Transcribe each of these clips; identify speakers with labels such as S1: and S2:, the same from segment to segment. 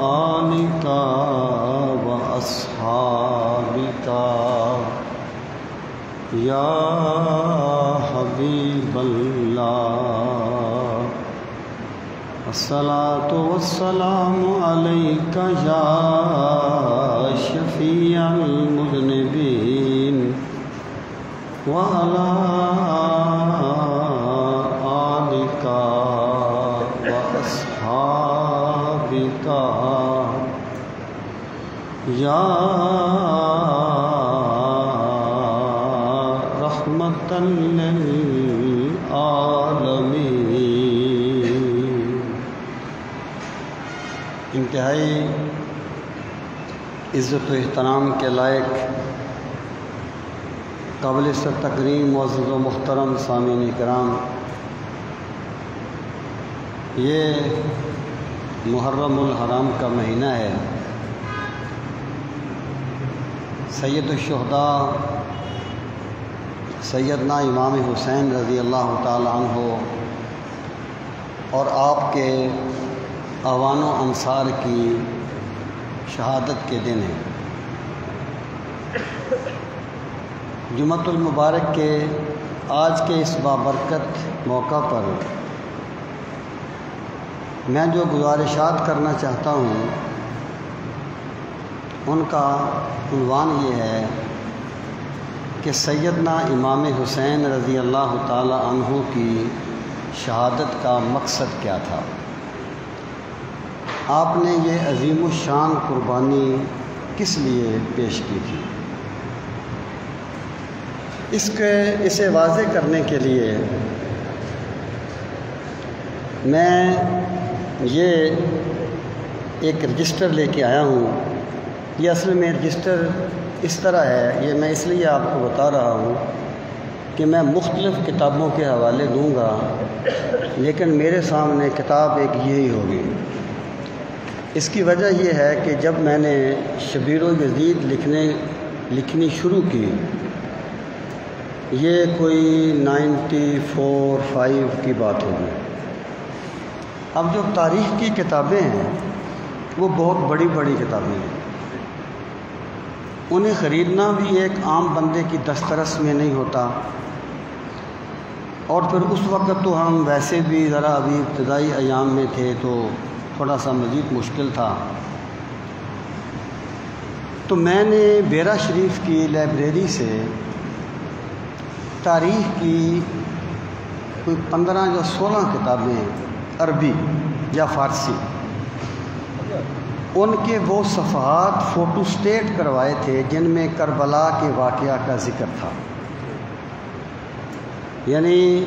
S1: آلک و اصحابک یا حبیب اللہ، الصلاۃ والسلام علیک یا شفیع المذنبین وعلی آلک و اصحابک یا رحمۃ للعالمین۔ انتہائی عزت و احترام کے لائق قابل تکریم معزز و محترم سامعین کرام، یہ محرم الحرام کا مہینہ ہے۔ سید الشہداء سیدنا امام حسین رضی اللہ تعالی عنہ اور آپ کے اعوان و انصار کی شہادت کے دن ہے۔ جمعۃ المبارک کے آج کے اس بابرکت موقع پر میں جو گزارشات کرنا چاہتا ہوں ان کا عنوان یہ ہے کہ سیدنا امام حسین رضی اللہ تعالی عنہ کی شہادت کا مقصد کیا تھا، آپ نے یہ عظیم الشان قربانی کس لیے پیش کی تھی۔ اسے واضح کرنے کے لیے میں یہ ایک رجسٹر لے کے آیا ہوں۔ یہ اصل میں رجسٹر اس طرح ہے، یہ میں اس لیے آپ کو بتا رہا ہوں کہ میں مختلف کتابوں کے حوالے دوں گا، لیکن میرے سامنے کتاب ایک یہی ہوگی۔ اس کی وجہ یہ ہے کہ جب میں نے شبیر و یزید لکھنی شروع کی، یہ کوئی 94-95 کی بات ہوگی۔ اب جو تاریخ کی کتابیں ہیں وہ بہت بڑی بڑی کتابیں ہیں، انہیں خریدنا بھی ایک عام بندے کی دسترس میں نہیں ہوتا، اور پھر اس وقت تو ہم ویسے بھی ذرا ابھی ابتدائی ایام میں تھے تو تھوڑا سا مزید مشکل تھا۔ تو میں نے بیرا شریف کی لائبریری سے تاریخ کی کوئی 15 یا 16 کتابیں عربی یا فارسی، ان کے وہ صفحات فوٹو سٹیٹ کروائے تھے جن میں کربلا کے واقعہ کا ذکر تھا۔ یعنی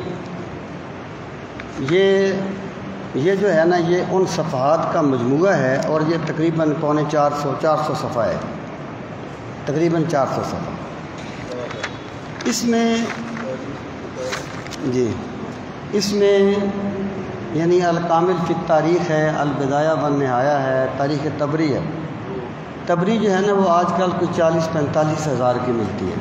S1: یہ جو ہے نا، یہ ان صفحات کا مجموعہ ہے، اور یہ تقریباً 450 صفحہ ہے، تقریباً 400 صفحہ۔ اس میں یعنی الکامل فی التاریخ ہے، البدایہ والنہایہ ہے، تاریخ طبری ہے۔ طبری جو ہے نا وہ آج کل کچھ 40-45 ہزار کی ملتی ہے۔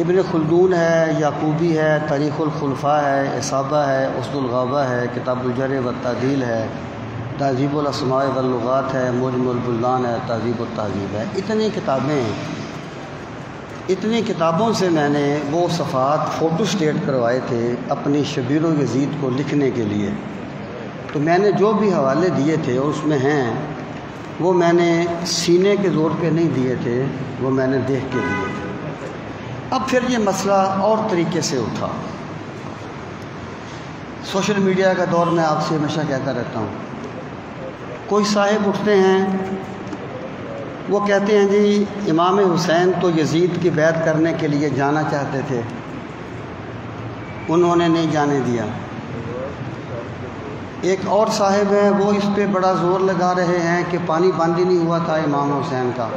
S1: ابن خلدون ہے، یعقوبی ہے، تاریخ الخلفاء ہے، اصابہ ہے، اسد الغابہ ہے، کتاب الجرح والتعدیل ہے، تہذیب الاسماء واللغات ہے، معجم البلدان ہے، تہذیب التہذیب ہے۔ اتنی کتابوں سے میں نے وہ صفحات فوٹو سٹیٹ کروائے تھے اپنی شبیر و یزید کو لکھنے کے لیے۔ تو میں نے جو بھی حوالے دیے تھے اور اس میں ہیں، وہ میں نے سینے کے زور پہ نہیں دیے تھے، وہ میں نے دیکھ کے دیے تھے۔ اب پھر یہ مسئلہ اور طریقے سے اٹھا۔ سوشل میڈیا کا دور میں آپ سے ہمیشہ کہتا رہتا ہوں، کوئی صاحب اٹھتے ہیں، وہ کہتے ہیں جی امام حسین تو یزید کی بیعت کرنے کے لیے جانا چاہتے تھے، انہوں نے نہیں جانے دیا۔ ایک اور صاحب ہیں، وہ اس پہ بڑا زور لگا رہے ہیں کہ پانی بند ہی نہیں ہوا تھا امام حسین کا،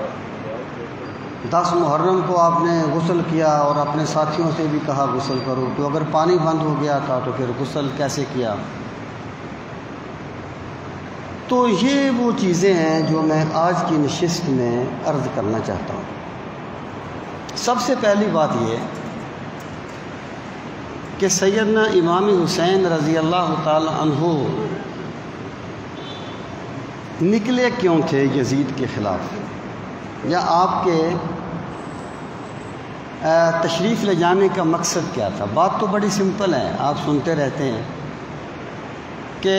S1: 10 محرم کو آپ نے غسل کیا اور اپنے ساتھیوں سے بھی کہا غسل کرو، تو اگر پانی بند ہو گیا تھا تو پھر غسل کیسے کیا؟ تو یہ وہ چیزیں ہیں جو میں آج کی نشست میں عرض کرنا چاہتا ہوں۔ سب سے پہلی بات یہ کہ سیدنا امام حسین رضی اللہ تعالی عنہ نکلے کیوں تھے یزید کے خلاف، یا آپ کے تشریف لے جانے کا مقصد کیا تھا؟ بات تو بڑی سمپل ہے، آپ سنتے رہتے ہیں کہ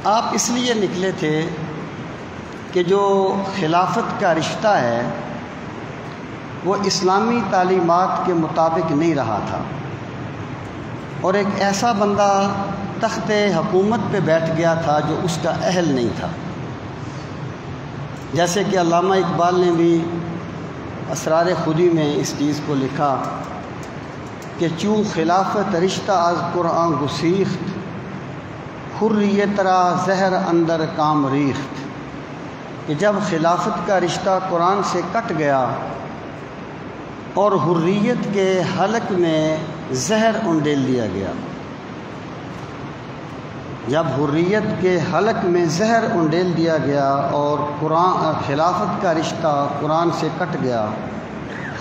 S1: آپ اس لیے نکلے تھے کہ جو خلافت کا رشتہ ہے وہ اسلامی تعلیمات کے مطابق نہیں رہا تھا، اور ایک ایسا بندہ تخت حکومت پہ بیٹھ گیا تھا جو اس کا اہل نہیں تھا۔ جیسے کہ علامہ اقبال نے بھی اسرار خودی میں اس چیز کو لکھا کہ چوں خلافت رشتہ از قرآن گسیخت، حریت را زہر اندر کام ریخت، کہ جب خلافت کا رشتہ قرآن سے کٹ گیا اور حریت کے حلق میں زہر انڈیل دیا گیا، جب حریت کے حلق میں زہر انڈیل دیا گیا اور خلافت کا رشتہ قرآن سے کٹ گیا،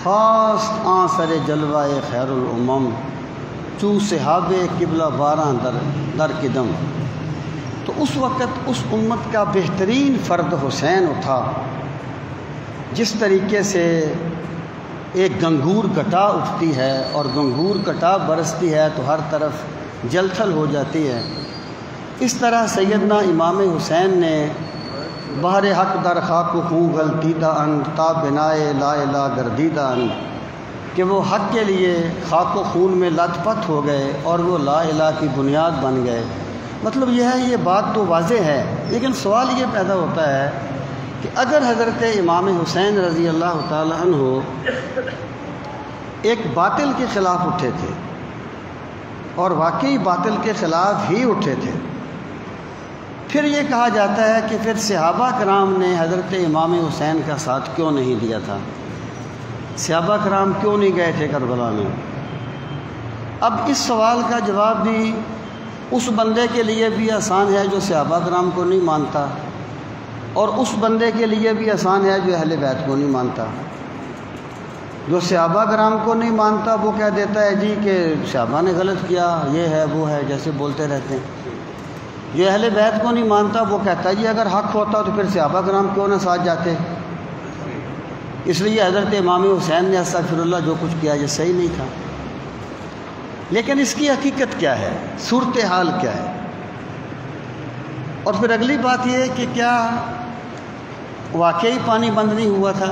S1: خاص آن سر جلوہ خیر الامم چوں صحاب قبلہ باراں در قدم، تو اس وقت اس امت کا بہترین فرد حسین اٹھا۔ جس طریقے سے ایک گنگور کٹا اٹھتی ہے اور گنگور کٹا برستی ہے تو ہر طرف جل تھل ہو جاتی ہے، اس طرح سیدنا امام حسین نے بہر حق در خاک و خوں غلطیدہ ان تا بنائے لا الہ گردیدہ ان، کہ وہ حق کے لیے خاک و خون میں لت پت ہو گئے اور وہ لا الہ کی بنیاد بن گئے۔ مطلب یہ ہے، یہ بات تو واضح ہے، لیکن سوال یہ پیدا ہوتا ہے کہ اگر حضرت امام حسین رضی اللہ تعالی عنہ ایک باطل کے خلاف اٹھے تھے اور واقعی باطل کے خلاف ہی اٹھے تھے، پھر یہ کہا جاتا ہے کہ پھر صحابہ کرام نے حضرت امام حسین کا ساتھ کیوں نہیں دیا تھا؟ صحابہ کرام کیوں نہیں گئے تھے کربلا میں؟ اب اس سوال کا جواب بھی اس بندے کے لیے بھی آسان ہے جو صحابہ کرام کو نہیں مانتا، اور اس بندے کے لیے بھی آسان ہے جو اہل بیت کو نہیں مانتا۔ جو صحابہ کرام کو نہیں مانتا وہ کہہ دیتا ہے جی کہ صحابہ نے غلط کیا، یہ ہے وہ ہے، جیسے بولتے رہتے ہیں۔ جو اہل بیت کو نہیں مانتا وہ کہتا ہے جی اگر حق ہوتا تو پھر صحابہ کرام کیوں نہ ساتھ جاتے؟ اس لیے حضرت امام حسین نے استغفر اللہ جو کچھ کیا یہ صحیح نہیں تھا۔ لیکن اس کی حقیقت کیا ہے، صورتحال کیا ہے؟ اور پھر اگلی بات یہ ہے کہ کیا واقعی پانی بند نہیں ہوا تھا؟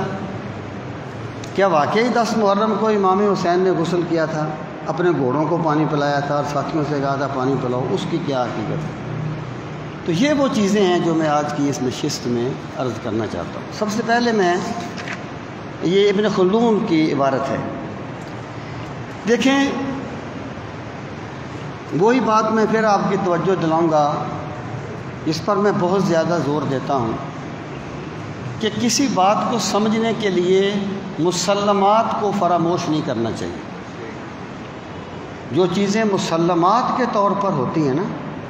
S1: کیا واقعی 10 محرم کو امام حسین نے غسل کیا تھا، اپنے گھوڑوں کو پانی پلایا تھا اور ساتھیوں سے کہا تھا پانی پلاؤ؟ اس کی کیا حقیقت ہے؟ تو یہ وہ چیزیں ہیں جو میں آج کی اس نشست میں عرض کرنا چاہتا ہوں۔ سب سے پہلے یہ ابن خلدون کی عبارت ہے، دیکھیں وہی بات میں پھر آپ کی توجہ دلاؤں گا، اس پر میں بہت زیادہ زور دیتا ہوں کہ کسی بات کو سمجھنے کے لیے مسلمات کو فراموش نہیں کرنا چاہیے۔ جو چیزیں مسلمات کے طور پر ہوتی ہیں نا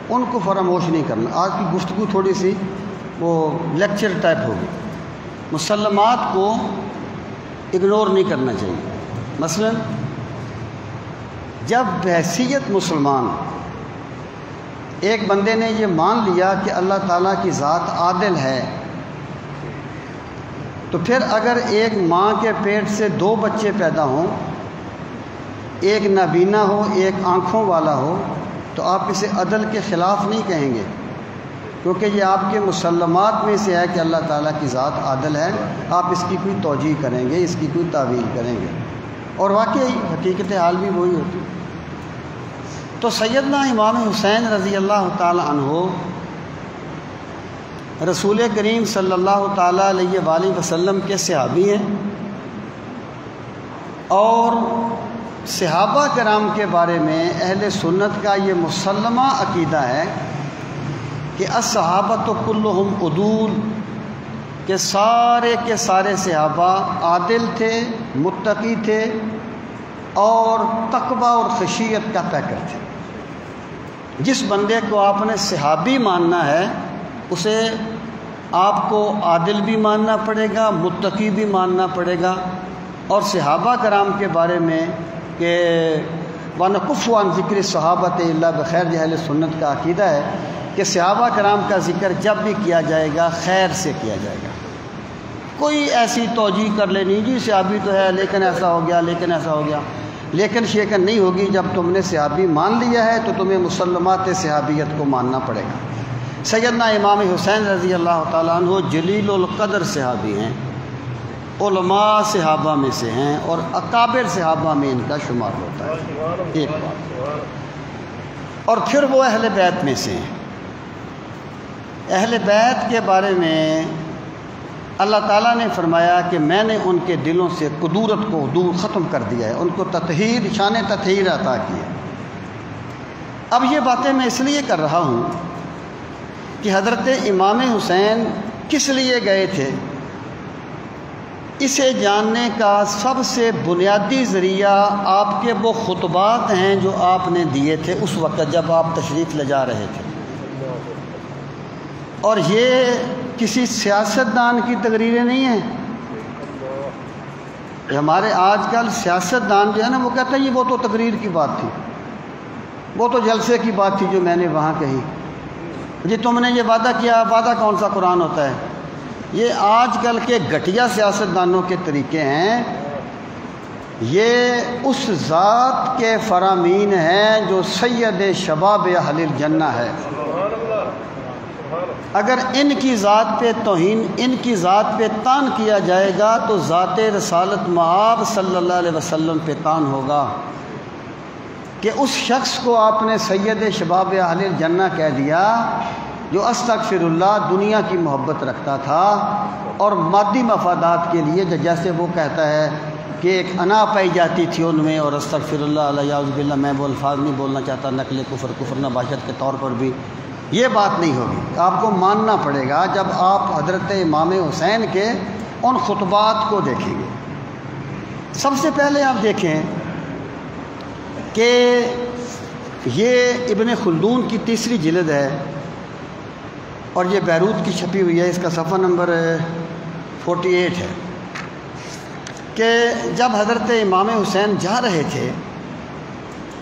S1: ان کو فراموش نہیں کرنا۔ آج کی گفتگو تھوڑی سی وہ لیکچر ٹائپ ہوگی، مسلمات کو اگنور نہیں کرنا چاہیے۔ مثلا جب بحیثیت مسلمان ایک بندے نے یہ مان لیا کہ اللہ تعالیٰ کی ذات عادل ہے، تو پھر اگر ایک ماں کے پیٹ سے 2 بچے پیدا ہوں، ایک نابینا ہو ایک آنکھوں والا ہو، تو آپ اسے عدل کے خلاف نہیں کہیں گے، کیونکہ یہ آپ کے مسلمات میں سے ہے کہ اللہ تعالیٰ کی ذات عادل ہے۔ آپ اس کی کوئی توجیہ کریں گے، اس کی کوئی تعویل کریں گے، اور واقعی حقیقت حال بھی وہی ہوتی۔ تو سیدنا امام حسین رضی اللہ تعالی عنہ رسول کریم صلی اللہ تعالیٰ علیہ وآلہ وسلم کے صحابی ہیں، اور صحابہ کرام کے بارے میں اہل سنت کا یہ مسلمہ عقیدہ ہے کہ الصحابۃ کلہم عدول، کہ سارے کے سارے صحابہ عادل تھے، متقی تھے اور تقوی اور خشیت کا پیکر تھے۔ جس بندے کو آپ نے صحابی ماننا ہے اسے آپ کو عادل بھی ماننا پڑے گا، متقی بھی ماننا پڑے گا۔ اور صحابہ کرام کے بارے میں کہ وَنَكُفُّ عَنْ ذِكْرِ الصَّحَابَةِ إِلَّا بِخَيْرِ، اہل سنت کا عقیدہ ہے کہ کہ صحابہ کرام کا ذکر جب بھی کیا جائے گا خیر سے کیا جائے گا. کوئی ایسی توجیہ کر لے نہیں جی صحابی تو ہے لیکن ایسا ہو گیا، لیکن ایسا ہو گیا، لیکن شیکن نہیں ہوگی. جب تم نے صحابی مان لیا ہے تو تمہیں مسلمات صحابیت کو ماننا پڑے گا. سیدنا امام حسین رضی اللہ تعالیٰ عنہ جلیل القدر صحابی ہیں، علماء صحابہ میں سے ہیں اور اکابر صحابہ میں ان کا شمار ہوتا ہے. ایک بات. اور پھر وہ اہل بیت میں سے ہیں. اہل بیت کے بارے میں اللہ تعالیٰ نے فرمایا کہ میں نے ان کے دلوں سے قدورت کو دور ختم کر دیا ہے، ان کو تطہیر، شان تطہیر عطا کی ہے. اب یہ باتیں میں اس لیے کر رہا ہوں کہ حضرت امام حسین کس لیے گئے تھے، اسے جاننے کا سب سے بنیادی ذریعہ آپ کے وہ خطبات ہیں جو آپ نے دیے تھے اس وقت جب آپ تشریف لے جا رہے تھے. اور یہ کسی سیاستدان کی تقریریں نہیں ہیں. ہمارے آج کل سیاستدان جو ہے نا وہ کہتے ہیں یہ وہ تو تقریر کی بات تھی، وہ تو جلسے کی بات تھی جو میں نے وہاں کہی. جی تم نے یہ وعدہ کیا، وعدہ کون سا قرآن ہوتا ہے؟ یہ آج کل کے گھٹیا سیاستدانوں کے طریقے ہیں. یہ اس ذات کے فرامین ہیں جو سید شباب اہل الجنہ ہے. اگر ان کی ذات پہ توہین، ان کی ذات پہ تان کیا جائے گا تو ذات رسالت مآب صلی اللہ علیہ وسلم پہ تان ہوگا کہ اس شخص کو آپ نے سید شباب اہل الجنہ کہہ دیا جو استغفر اللہ دنیا کی محبت رکھتا تھا اور مادی مفادات کے لیے، جیسے وہ کہتا ہے کہ ایک انا پائی جاتی تھی ان میں، اور استغفر اللہ علیہ باللہ، میں وہ الفاظ نہیں بولنا چاہتا، نقل کفر نباشت کے طور پر بھی یہ بات نہیں ہوگی. آپ کو ماننا پڑے گا جب آپ حضرت امام حسین کے ان خطبات کو دیکھیں گے. سب سے پہلے آپ دیکھیں کہ یہ ابن خلدون کی 3ری جلد ہے اور یہ بیروت کی چھپی ہوئی ہے. اس کا صفحہ نمبر 48 ہے کہ جب حضرت امام حسین جا رہے تھے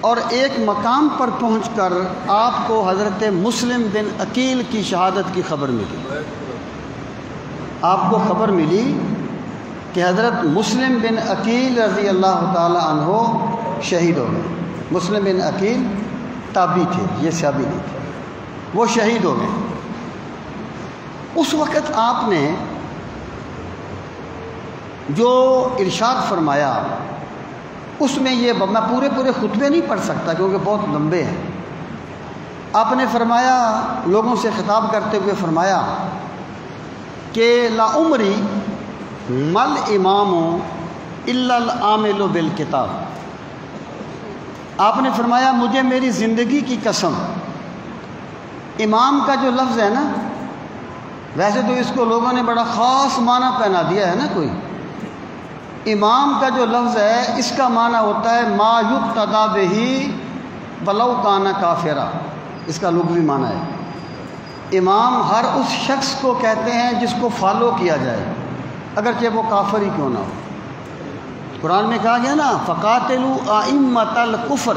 S1: اور ایک مقام پر پہنچ کر آپ کو حضرت مسلم بن عقیل کی شہادت کی خبر ملی. آپ کو خبر ملی کہ حضرت مسلم بن عقیل رضی اللہ تعالی عنہ شہید ہو گئے. مسلم بن عقیل تابعی تھے، یہ صحابی نہیں تھے، وہ شہید ہو گئے. اس وقت آپ نے جو ارشاد فرمایا اس میں یہ، میں پورے خطبے نہیں پڑھ سکتا کیونکہ بہت لمبے ہیں. آپ نے فرمایا، لوگوں سے خطاب کرتے ہوئے فرمایا کہ لا عمری مل امام الا العامل بالکتاب. آپ نے فرمایا مجھے میری زندگی کی قسم، امام کا جو لفظ ہے نا، ویسے تو اس کو لوگوں نے بڑا خاص معنی پہنا دیا ہے نا. کوئی امام کا جو لفظ ہے اس کا معنی ہوتا ہے ما یقتدی بہ ولو کان کافرا. اس کا لغوی معنی ہے امام ہر اس شخص کو کہتے ہیں جس کو فالو کیا جائے اگرچہ وہ کافر ہی کیوں نہ ہو. قرآن میں کہا گیا نا فقاتلوا ائمۃ الکفر،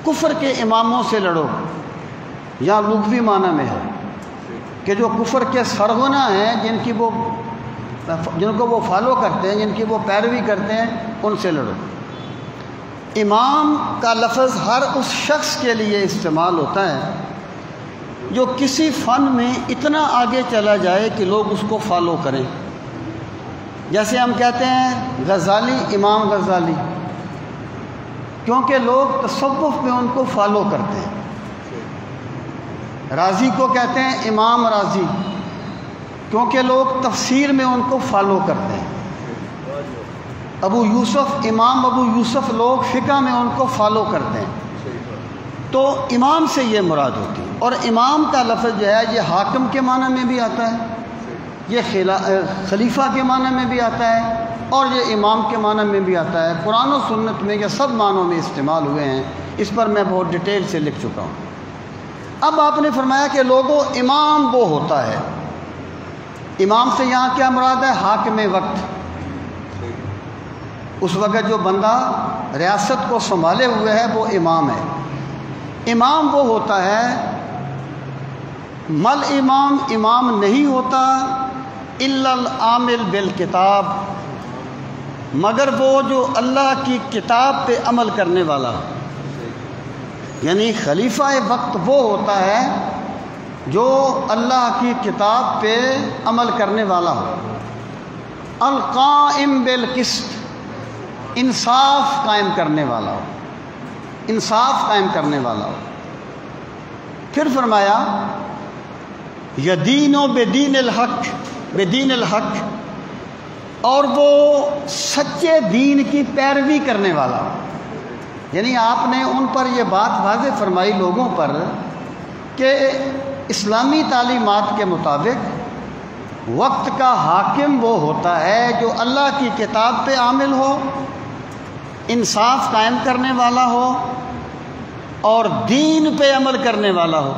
S1: کفر کے اماموں سے لڑو. یہاں لغوی معنی میں ہے کہ جو کفر کے سرغنہ ہیں، جن کو وہ فالو کرتے ہیں، جن کی وہ پیروی کرتے ہیں، ان سے لڑو. امام کا لفظ ہر اس شخص کے لیے استعمال ہوتا ہے جو کسی فن میں اتنا آگے چلا جائے کہ لوگ اس کو فالو کریں. جیسے ہم کہتے ہیں غزالی، امام غزالی، کیونکہ لوگ تصوف میں ان کو فالو کرتے ہیں. راضی کو کہتے ہیں امام راضی، کیونکہ لوگ تفسیر میں ان کو فالو کرتے ہیں. ابو یوسف، امام ابو یوسف، لوگ فقہ میں ان کو فالو کرتے ہیں. تو امام سے یہ مراد ہوتی ہے. اور امام کا لفظ جو ہے یہ حاکم کے معنی میں بھی آتا ہے، یہ خلیفہ کے معنی میں بھی آتا ہے، اور یہ امام کے معنی میں بھی آتا ہے. قرآن و سنت میں یہ سب معنوں میں استعمال ہوئے ہیں. اس پر میں بہت ڈیٹیل سے لکھ چکا ہوں. اب آپ نے فرمایا کہ لوگوں امام وہ ہوتا ہے. امام سے یہاں کیا مراد ہے؟ حاکم وقت. اس وقت جو بندہ ریاست کو سنبھالے ہوئے ہے وہ امام ہے. امام وہ ہوتا ہے مل امام امام نہیں ہوتا الا العامل بالکتاب مگر وہ جو اللہ کی کتاب پہ عمل کرنے والا ہو. یعنی خلیفہ وقت وہ ہوتا ہے جو اللہ کی کتاب پہ عمل کرنے والا ہو. القائم بالقسط انصاف قائم کرنے والا ہو، انصاف قائم کرنے والا ہو. پھر فرمایا یدین و بدین الحق، بدین الحق، اور وہ سچے دین کی پیروی کرنے والا. یعنی آپ نے ان پر یہ بات واضح فرمائی لوگوں پر کہ اسلامی تعلیمات کے مطابق وقت کا حاکم وہ ہوتا ہے جو اللہ کی کتاب پہ عامل ہو، انصاف قائم کرنے والا ہو اور دین پہ عمل کرنے والا ہو.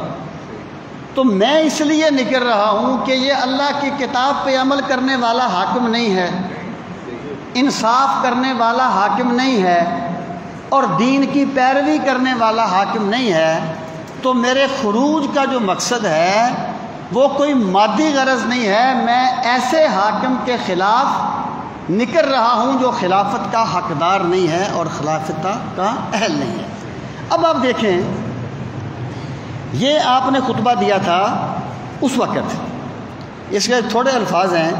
S1: تو میں اس لیے نکل رہا ہوں کہ یہ اللہ کی کتاب پہ عمل کرنے والا حاکم نہیں ہے، انصاف کرنے والا حاکم نہیں ہے اور دین کی پیروی کرنے والا حاکم نہیں ہے. تو میرے خروج کا جو مقصد ہے وہ کوئی مادی غرض نہیں ہے، میں ایسے حاکم کے خلاف نکل رہا ہوں جو خلافت کا حقدار نہیں ہے اور خلافت کا اہل نہیں ہے. اب آپ دیکھیں، یہ آپ نے خطبہ دیا تھا اس وقت، اس کے تھوڑے الفاظ ہیں.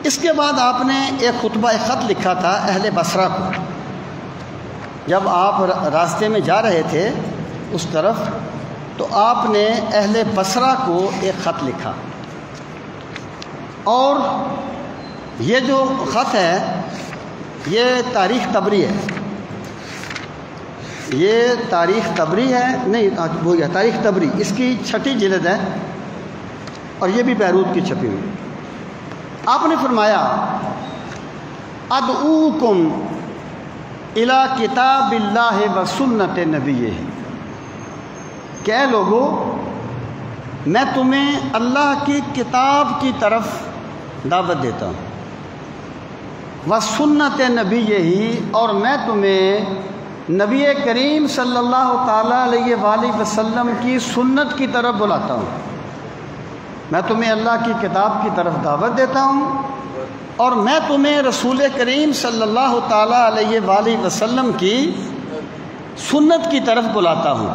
S1: اس کے بعد آپ نے ایک خطبہ، ایک خط لکھا تھا اہل بصرہ کو. جب آپ راستے میں جا رہے تھے اس طرف تو آپ نے اہل بصرہ کو ایک خط لکھا، اور یہ جو خط ہے یہ تاریخ طبری ہے. یہ تاریخ طبری ہے، نہیں وہ یہ تاریخ طبری، اس کی 6 جلد ہے اور یہ بھی بیروت کی چھپی ہوئی. آپ نے فرمایا ادعوکم الی کتاب اللہ و سنت نبیہ، کہ اے لوگو میں تمہیں اللہ کی کتاب کی طرف دعوت دیتا ہوں، و سنت نبیہ ہی، اور میں تمہیں نبی کریم صلی اللہ تعالیٰ علیہ وآلہ وسلم کی سنت کی طرف بلاتا ہوں. میں تمہیں اللہ کی کتاب کی طرف دعوت دیتا ہوں اور میں تمہیں رسول کریم صلی اللہ تعالیٰ علیہ وآلہ وسلم کی سنت کی طرف بلاتا ہوں.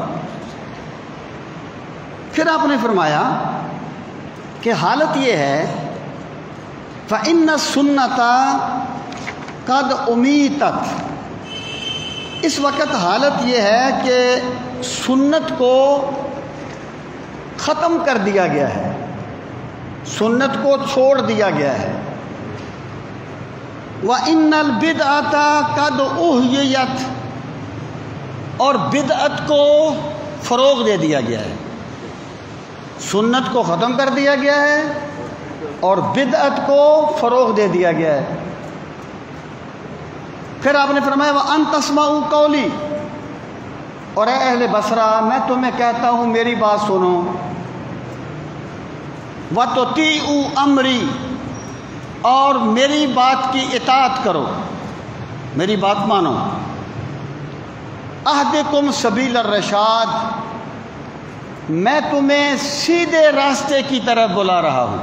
S1: پھر آپ نے فرمایا کہ حالت یہ ہے فَإِنَّ السُّنَّةَ قَدْ أُمِيتَتْ، اس وقت حالت یہ ہے کہ سنت کو ختم کر دیا گیا ہے، سنت کو چھوڑ دیا گیا ہے. وَإِنَّ الْبِدْعَةَ قَدْ أُحْيِيَتْ، اور بدعت کو فروغ دے دیا گیا ہے. سنت کو ختم کر دیا گیا ہے اور بدعت کو فروغ دے دیا گیا ہے. پھر آپ نے فرمایا وَأَن تَسْمَعُوا قَوْلِي، اور اے اہل بصرہ میں تمہیں کہتا ہوں میری بات سنو. وَتُطِيعُوا أَمْرِي، اور میری بات کی اطاعت کرو، میری بات مانو. اہدکم سبیل الرشاد، میں تمہیں سیدھے راستے کی طرف بلا رہا ہوں.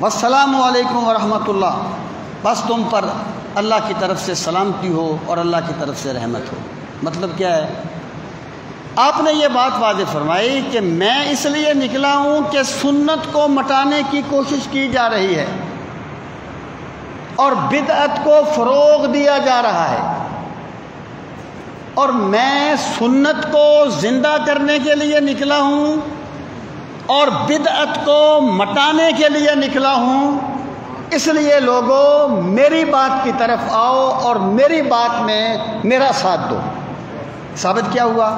S1: والسلام علیکم ورحمۃ اللہ، بس تم پر اللہ کی طرف سے سلامتی ہو اور اللہ کی طرف سے رحمت ہو. مطلب کیا ہے؟ آپ نے یہ بات واضح فرمائی کہ میں اس لیے نکلا ہوں کہ سنت کو مٹانے کی کوشش کی جا رہی ہے اور بدعت کو فروغ دیا جا رہا ہے، اور میں سنت کو زندہ کرنے کے لیے نکلا ہوں اور بدعت کو مٹانے کے لیے نکلا ہوں. اس لیے لوگوں میری بات کی طرف آؤ اور میری بات میں میرا ساتھ دو. ثابت کیا ہوا؟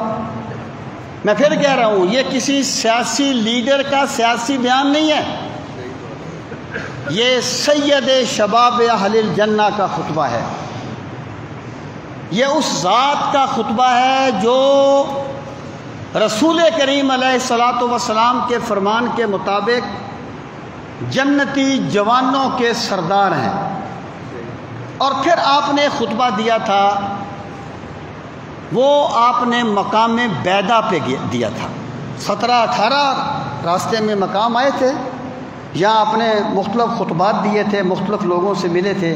S1: میں پھر کہہ رہا ہوں یہ کسی سیاسی لیڈر کا سیاسی بیان نہیں ہے، یہ سید شباب اہل الجنہ کا خطبہ ہے. یہ اس ذات کا خطبہ ہے جو رسول کریم علیہ الصلاۃ والسلام کے فرمان کے مطابق جنتی جوانوں کے سردار ہیں. اور پھر آپ نے خطبہ دیا تھا، وہ آپ نے مقام بیدا پہ دیا تھا. 17-18 راستے میں مقام آئے تھے، یہاں اپنے مختلف خطبات دیے تھے، مختلف لوگوں سے ملے تھے۔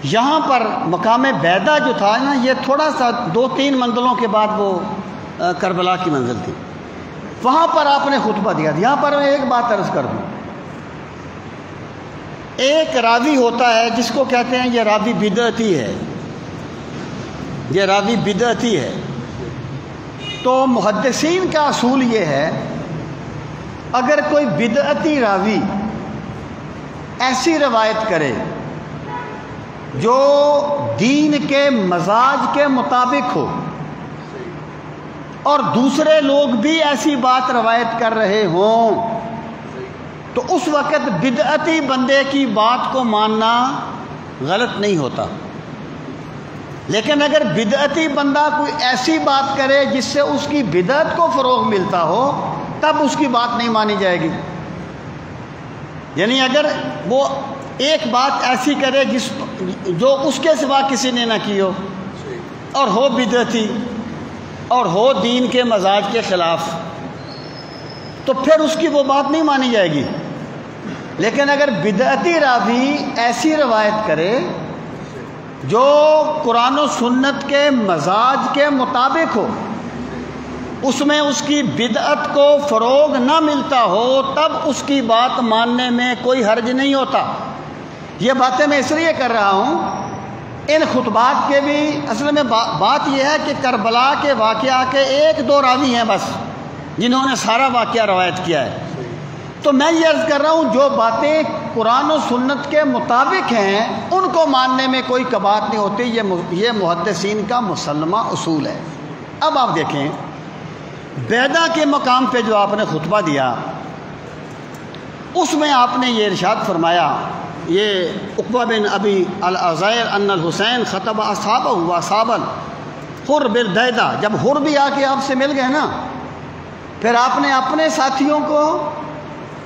S1: یہاں پر مقام بیدا جو تھا نا، یہ تھوڑا سا 2-3 منزلوں کے بعد وہ کربلا کی منزل تھی، وہاں پر آپ نے خطبہ دیا تھا۔ یہاں پر میں ایک بات عرض کر دوں، ایک راوی ہوتا ہے جس کو کہتے ہیں یہ راوی بدعتی ہے، یہ راوی بدعتی ہے۔ تو محدثین کا اصول یہ ہے، اگر کوئی بدعتی راوی ایسی روایت کرے جو دین کے مزاج کے مطابق ہو اور دوسرے لوگ بھی ایسی بات روایت کر رہے ہوں، تو اس وقت بدعتی بندے کی بات کو ماننا غلط نہیں ہوتا۔ لیکن اگر بدعتی بندہ کوئی ایسی بات کرے جس سے اس کی بدعت کو فروغ ملتا ہو، تب اس کی بات نہیں مانی جائے گی۔ یعنی اگر وہ ایک بات ایسی کرے جو اس کے سوا کسی نے نہ کی ہو، اور ہو بدعتی اور ہو دین کے مزاج کے خلاف، تو پھر اس کی وہ بات نہیں مانی جائے گی۔ لیکن اگر بدعتی راوی ایسی روایت کرے جو قرآن و سنت کے مزاج کے مطابق ہو، اس میں اس کی بدعت کو فروغ نہ ملتا ہو، تب اس کی بات ماننے میں کوئی حرج نہیں ہوتا۔ یہ باتیں میں اس لیے کر رہا ہوں، ان خطبات کے بھی اصل میں بات یہ ہے کہ کربلا کے واقعہ کے 1-2 راوی ہیں بس جنہوں نے سارا واقعہ روایت کیا ہے۔ تو میں یہ عرض کر رہا ہوں، جو باتیں قرآن و سنت کے مطابق ہیں ان کو ماننے میں کوئی کباط نہیں ہوتی، یہ محدثین کا مسلمہ اصول ہے۔ اب آپ دیکھیں، بیدا کے مقام پہ جو آپ نے خطبہ دیا، اس میں آپ نے یہ ارشاد فرمایا، یہ عقبہ بن ابی العزیر ان الحسین خطب اصحابہ واصحاب الحر بالبیدا، جب حر بھی آ کے آپ سے مل گئے نا، پھر آپ نے اپنے ساتھیوں کو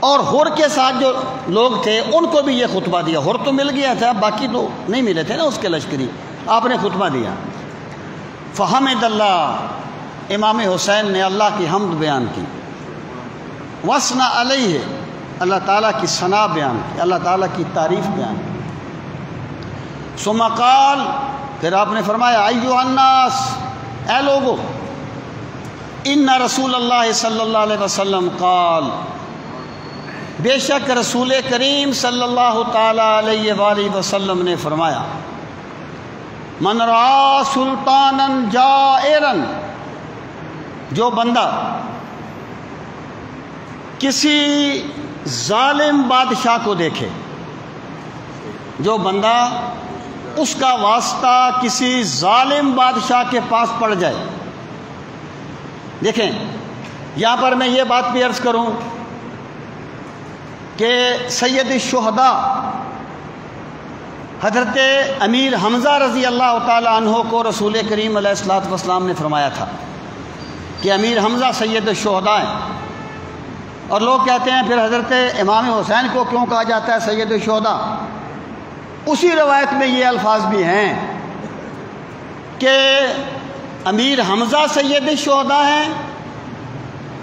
S1: اور حر کے ساتھ جو لوگ تھے ان کو بھی یہ خطبہ دیا۔ حر تو مل گیا تھا، باقی تو نہیں ملے تھے نا اس کے لشکری، آپ نے خطبہ دیا۔ فحمد اللہ، امام حسین نے اللہ کی حمد بیان کی، وثنا علیہ، اللہ تعالیٰ کی ثنا بیان کی، اللہ تعالیٰ کی تعریف بیان کی۔ ثم قال، پھر آپ نے فرمایا، ایھا الناس، اے لوگو، ان رسول اللہ صلی اللہ علیہ وسلم قال، بے شک رسول کریم صلی اللہ تعالیٰ علیہ وآلہ وسلم نے فرمایا، من رأى سلطانا جائرا، جو بندہ کسی ظالم بادشاہ کو دیکھے، جو بندہ اس کا واسطہ کسی ظالم بادشاہ کے پاس پڑ جائے۔ دیکھیں، یہاں پر میں یہ بات بھی عرض کروں کہ سید الشہداء حضرت امیر حمزہ رضی اللہ تعالیٰ عنہ کو رسول کریم علیہ الصلوۃ والسلام نے فرمایا تھا کہ امیر حمزہ سید الشہداء ہیں، اور لوگ کہتے ہیں پھر حضرت امام حسین کو کیوں کہا جاتا ہے سید الشہداء؟ اسی روایت میں یہ الفاظ بھی ہیں کہ امیر حمزہ سید الشہداء ہیں،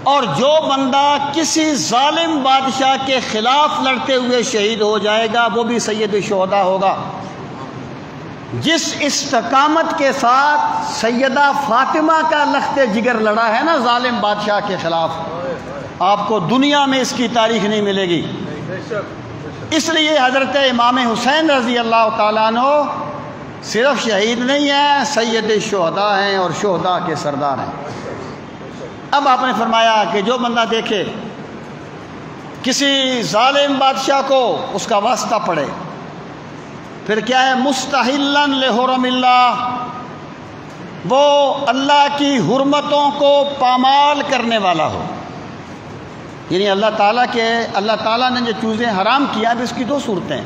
S1: اور جو بندہ کسی ظالم بادشاہ کے خلاف لڑتے ہوئے شہید ہو جائے گا وہ بھی سید الشہداء ہوگا۔ جس استقامت کے ساتھ سیدہ فاطمہ کا لخت جگر لڑا ہے نا ظالم بادشاہ کے خلاف، آپ کو دنیا میں اس کی تاریخ نہیں ملے گی۔ اس لیے حضرت امام حسین رضی اللہ تعالیٰ عنہ صرف شہید نہیں ہیں، سید الشہداء ہیں اور شہداء کے سردار ہیں۔ اب آپ نے فرمایا کہ جو بندہ دیکھے کسی ظالم بادشاہ کو، اس کا واسطہ پڑے، پھر کیا ہے، مستحلن لحرم اللہ، وہ اللہ کی حرمتوں کو پامال کرنے والا ہو، یعنی اللہ تعالیٰ نے جو چیزیں حرام کیا اب اس کی 2 صورتیں،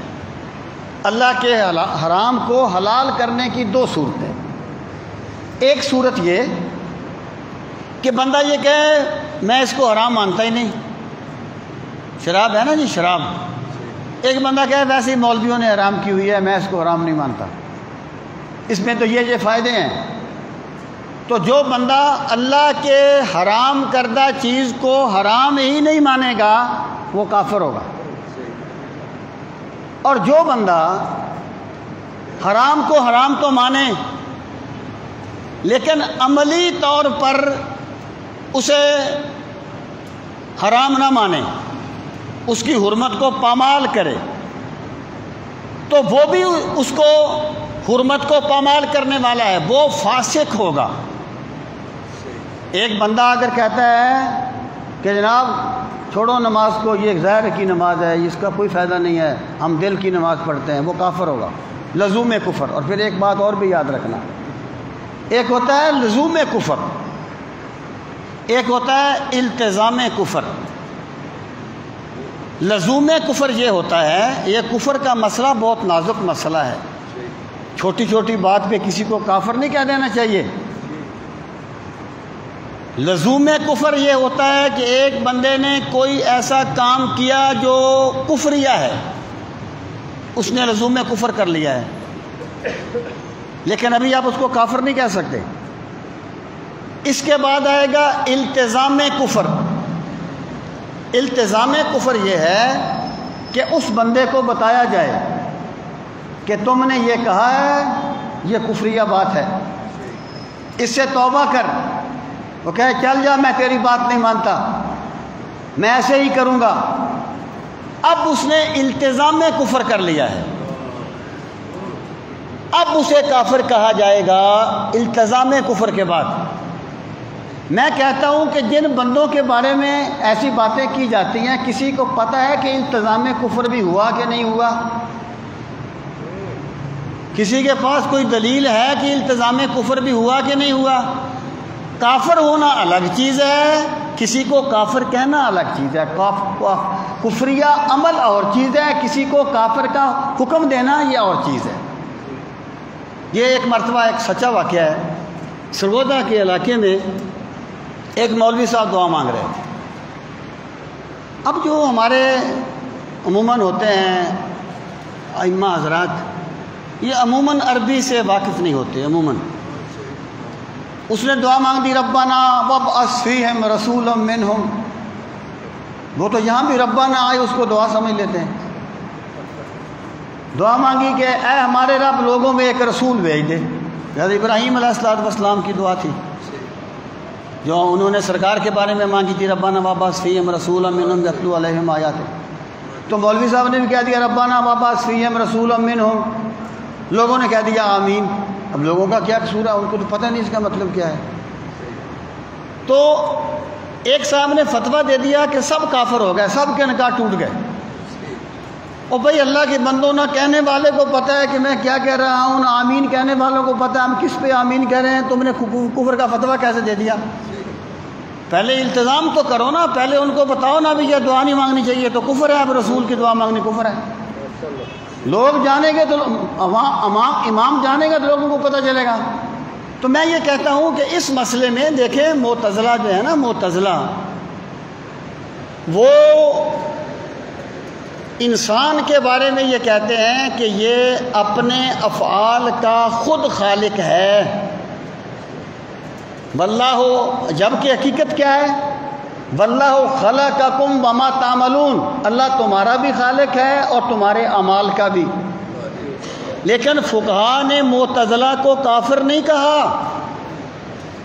S1: اللہ کے حرام کو حلال کرنے کی 2 صورتیں۔ ایک صورت یہ کہ بندہ یہ کہے میں اس کو حرام مانتا ہی نہیں، شراب ہے نا جی، شراب، ایک بندہ کہے ویسے ہی مولویوں نے حرام کی ہوئی ہے، میں اس کو حرام نہیں مانتا، اس میں تو یہ فائدے ہیں، تو جو بندہ اللہ کے حرام کردہ چیز کو حرام ہی نہیں مانے گا وہ کافر ہوگا، اور جو بندہ حرام کو حرام تو مانے لیکن عملی طور پر اسے حرام نہ مانے، اس کی حرمت کو پامال کرے، تو وہ بھی اس کو حرمت کو پامال کرنے والا ہے، وہ فاسق ہوگا۔ ایک بندہ اگر کہتا ہے کہ جناب چھوڑو نماز کو، یہ ظاہر کی نماز ہے، اس کا کوئی فائدہ نہیں ہے، ہم دل کی نماز پڑھتے ہیں، وہ کافر ہوگا، لزوم کفر۔ اور پھر ایک بات اور بھی یاد رکھنا، ایک ہوتا ہے لزوم کفر، ایک ہوتا ہے التزام کفر۔ لزوم کفر یہ ہوتا ہے، یہ کفر کا مسئلہ بہت نازک مسئلہ ہے، چھوٹی چھوٹی بات پہ کسی کو کافر نہیں کہہ دینا چاہیے۔ لزوم کفر یہ ہوتا ہے کہ ایک بندے نے کوئی ایسا کام کیا جو کفریہ ہے، اس نے لزوم کفر کر لیا ہے، لیکن ابھی آپ اس کو کافر نہیں کہہ سکتے۔ اس کے بعد آئے گا التزام کفر۔ التزام کفر یہ ہے کہ اس بندے کو بتایا جائے کہ تم نے یہ کہا ہے، یہ کفریہ بات ہے، اس سے توبہ کر۔ وہ کہے چل جا، میں تیری بات نہیں مانتا، میں ایسے ہی کروں گا۔ اب اس نے التزام کفر کر لیا ہے، اب اسے کافر کہا جائے گا التزام کفر کے بعد۔ میں کہتا ہوں کہ جن بندوں کے بارے میں ایسی باتیں کی جاتی ہیں، کسی کو پتہ ہے کہ التزام کفر بھی ہوا کہ نہیں ہوا؟ کسی کے پاس کوئی دلیل ہے کہ التزام کفر بھی ہوا کہ نہیں ہوا؟ کافر ہونا الگ چیز ہے، کسی کو کافر کہنا الگ چیز ہے، کفریہ عمل اور چیز ہے، کسی کو کافر کا حکم دینا یہ اور چیز ہے۔ یہ ایک مرتبہ ایک سچا واقعہ ہے، سرگودا کے علاقے میں ایک مولوی صاحب دعا مانگ رہے تھے۔ اب جو ہمارے عموماً ہوتے ہیں ائمہ حضرات، یہ عموماً عربی سے واقف نہیں ہوتے۔ عموماً اس نے دعا مانگ دی، ربنا وابعث فیہم رسولا منہم۔ وہ تو یہاں بھی ربنا آئے اس کو دعا سمجھ لیتے ہیں۔ دعا مانگی کہ اے ہمارے رب لوگوں میں ایک رسول بھیج دے۔ حضرت ابراہیم علیہ السلام کی دعا تھی جو انہوں نے سرکار کے بارے میں مانگی تھی، ربنا وابعث فیہم رسولا منہم یتلو علیہم آیاتک۔ تو مولوی صاحب نے بھی کہہ دیا ربنا وابعث فیہم رسولا منہم، لوگوں نے کہہ دیا آمین۔ اب لوگوں کا کیا قصور ہے، ان کو تو پتہ نہیں اس کا مطلب کیا ہے۔ تو ایک صاحب نے فتویٰ دے دیا کہ سب کافر ہو گئے، سب کے نکاح ٹوٹ گئے۔ اور بھائی اللہ کے بندوں، نہ کہنے والے کو پتہ ہے کہ میں کیا کہہ رہا ہوں، نہ آمین کہنے والوں کو پتہ ہے ہم کس پہ آمین کہہ رہے ہیں، تم نے کفر کا فتویٰ کیسے دے دیا؟ پہلے التزام تو کرو نا، پہلے ان کو بتاؤ نا بھی یہ دعا نہیں مانگنی چاہیے تو کفر ہے، اب رسول کی دعا مانگنی کفر ہے۔ لوگ جانیں گے تو امام جانیں گا تو لوگوں کو پتہ چلے گا۔ تو میں یہ کہتا ہوں کہ اس مسئلے میں دیکھیں، معتزلہ جو ہے نا، معتزلہ وہ انسان کے بارے میں یہ کہتے ہیں کہ یہ اپنے افعال کا خود خالق ہے، واللہ، جبکہ حقیقت کیا ہے؟ واللہ خلقکم وما تعملون، اللہ تمہارا بھی خالق ہے اور تمہارے اعمال کا بھی۔ لیکن فقہاء نے معتزلہ کو کافر نہیں کہا،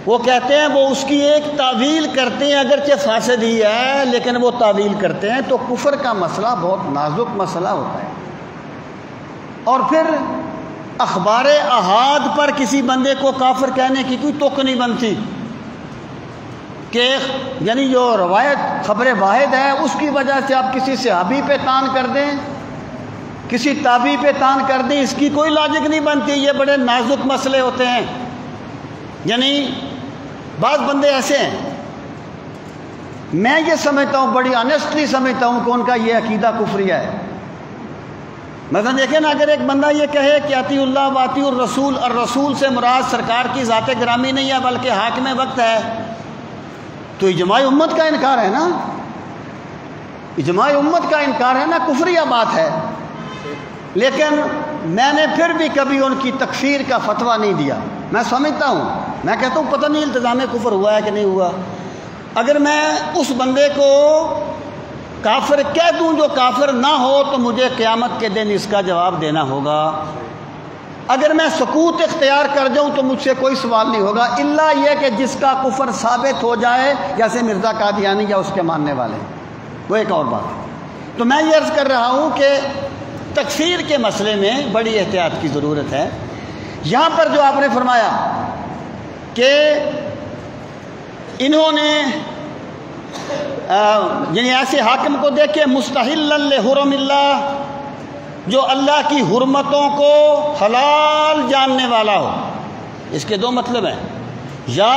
S1: وہ کہتے ہیں وہ اس کی ایک تعویل کرتے ہیں، اگرچہ فاسد ہی ہے لیکن وہ تعویل کرتے ہیں۔ تو کفر کا مسئلہ بہت نازک مسئلہ ہوتا ہے۔ اور پھر اخبار احاد پر کسی بندے کو کافر کہنے کی کوئی توقع نہیں بنتی کہ یعنی جو روایت خبر واحد ہے اس کی وجہ سے آپ کسی صحابی پہ تان کر دیں، کسی تابعی پہ تان کر دیں، اس کی کوئی لاجک نہیں بنتی۔ یہ بڑے نازک مسئلے ہوتے ہیں۔ یعنی بعض بندے ایسے ہیں، میں یہ سمجھتا ہوں، بڑی آنیسٹلی سمجھتا ہوں کہ ان کا یہ عقیدہ کفریہ ہے۔ مثلا دیکھیں نا، اگر ایک بندہ یہ کہے کہ اطیع اللہ و اطیع الرسول، اور رسول سے مراد سرکار کی ذات گرامی نہیں ہے بلکہ حاکم وقت ہے، تو اجماع امت کا انکار ہے نا، اجماع امت کا انکار ہے نا، کفریہ بات ہے۔ لیکن میں نے پھر بھی کبھی ان کی تکفیر کا فتویٰ نہیں دیا۔ میں سمجھتا ہوں میں کہتا ہوں پتہ نہیں التزام کفر ہوا ہے کہ نہیں ہوا. اگر میں اس بندے کو کافر کہہ دوں جو کافر نہ ہو تو مجھے قیامت کے دن اس کا جواب دینا ہوگا. اگر میں سکوت اختیار کر جاؤں تو مجھ سے کوئی سوال نہیں ہوگا، الا یہ کہ جس کا کفر ثابت ہو جائے، جیسے مرزا قادیانی یا اس کے ماننے والے، وہ ایک اور بات ہے. تو میں یہ عرض کر رہا ہوں کہ تکفیر کے مسئلے میں بڑی احتیاط کی ضرورت ہے. یہاں پر جو آپ نے فرمایا کہ انہوں نے یعنی ایسے حاکم کو دیکھے مستحل لحرم اللہ، جو اللہ کی حرمتوں کو حلال جاننے والا ہو. اس کے دو مطلب ہیں، یا